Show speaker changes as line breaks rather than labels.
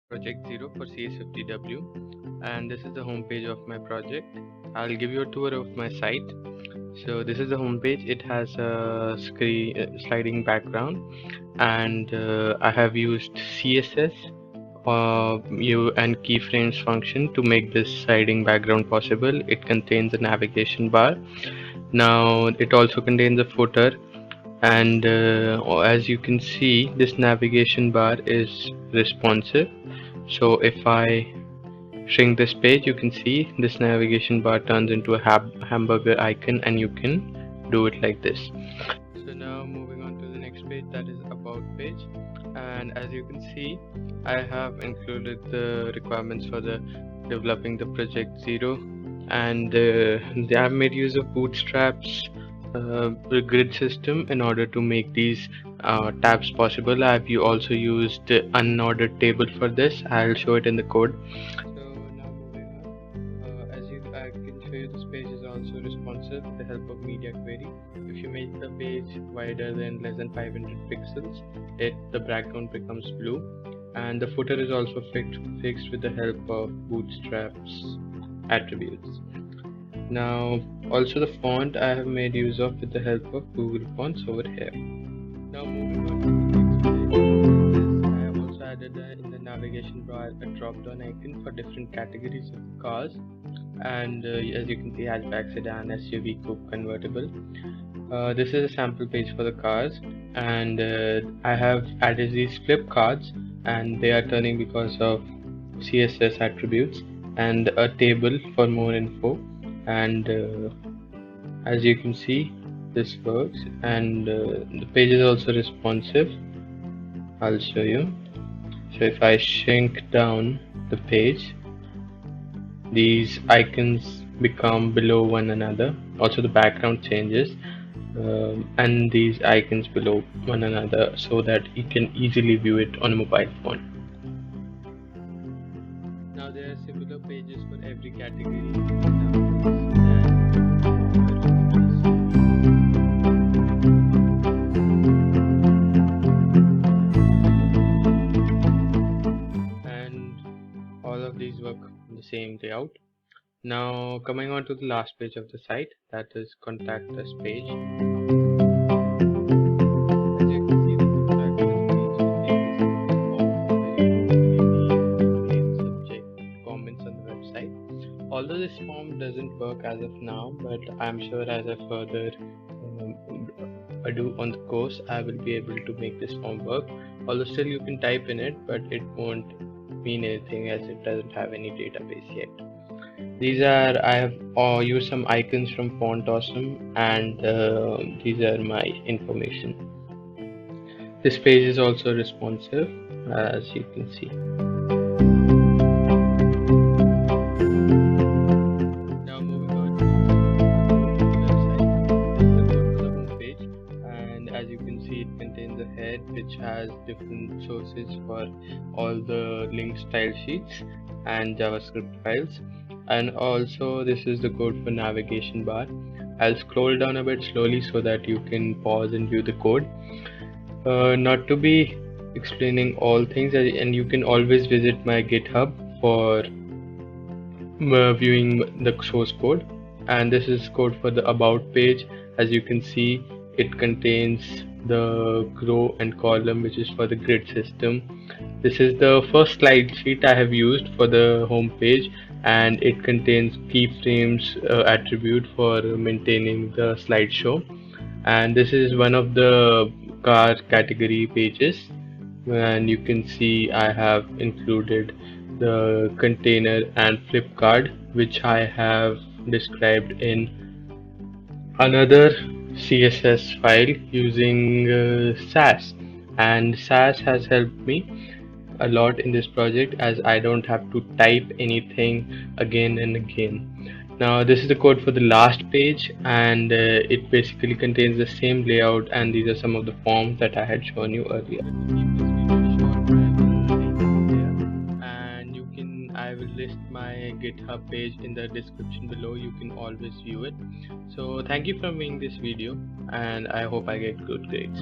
Project 0 for CS50W, and this is the home page of my project. I'll give you a tour of my site. So this is the home page. It has a screen sliding background, and I have used CSS and keyframes function to make this sliding background possible. It contains a navigation bar. Now it also contains a footer, and as you can see, this navigation bar is responsive. So if I shrink this page, you can see this navigation bar turns into a hamburger icon, and you can do it like this. So now moving on to the next page, that is about page, and as you can see, I have included the requirements for the developing the project 0, and I have made use of bootstraps the grid system in order to make these tabs possible. I have also used unordered table for this. I'll show it in the code. So now moving on, I can show you, this page is also responsive with the help of media query. If you make the page wider than less than 500 pixels, the background becomes blue, and the footer is also fixed with the help of bootstraps attributes. Now also the font I have made use of with the help of Google Fonts over here. Now moving on to the next page, I have also added in the navigation bar a drop down icon for different categories of cars, and as you can see, hatchback, sedan, SUV, coupe, convertible. This is a sample page for the cars, and I have added these flip cards, and they are turning because of CSS attributes, and a table for more info. And as you can see, this works, and the page is also responsive. I'll show you. So if I shrink down the page, these icons become below one another. Also the background changes, and these icons below one another, so that you can easily view it on a mobile phone. Now there are similar pages for every category. All of these work on the same layout. Now coming on to the last page of the site, that is contact us page. As you can see, the contact us page contains name, subject, comments on the website. Although this form doesn't work as of now, but I'm sure as I further ado on the course, I will be able to make this form work. Although still you can type in it, but it won't mean anything as it doesn't have any database yet. These are, I have used some icons from Font Awesome, and these are my information. This page is also responsive, as you can see. Now moving on to the website, this is the code for the home page, and as you can see, it contains a head which has different sources for all the link style sheets and JavaScript files. And also this is the code for navigation bar. I'll scroll down a bit slowly so that you can pause and view the code. Not to be explaining all things, and you can always visit my GitHub for viewing the source code. And this is code for the about page. As you can see, it contains the row and column, which is for the grid system. This is the first slide sheet I have used for the home page, and it contains keyframes attribute for maintaining the slideshow. And this is one of the car category pages, and you can see I have included the container and flip card, which I have described in another CSS file using SAS, and SAS has helped me a lot in this project, as I don't have to type anything again and again. Now this is the code for the last page, and it basically contains the same layout, and these are some of the forms that I had shown you earlier. I will list my GitHub page in the description below. You can always view it. So thank you for viewing this video, and I hope I get good grades.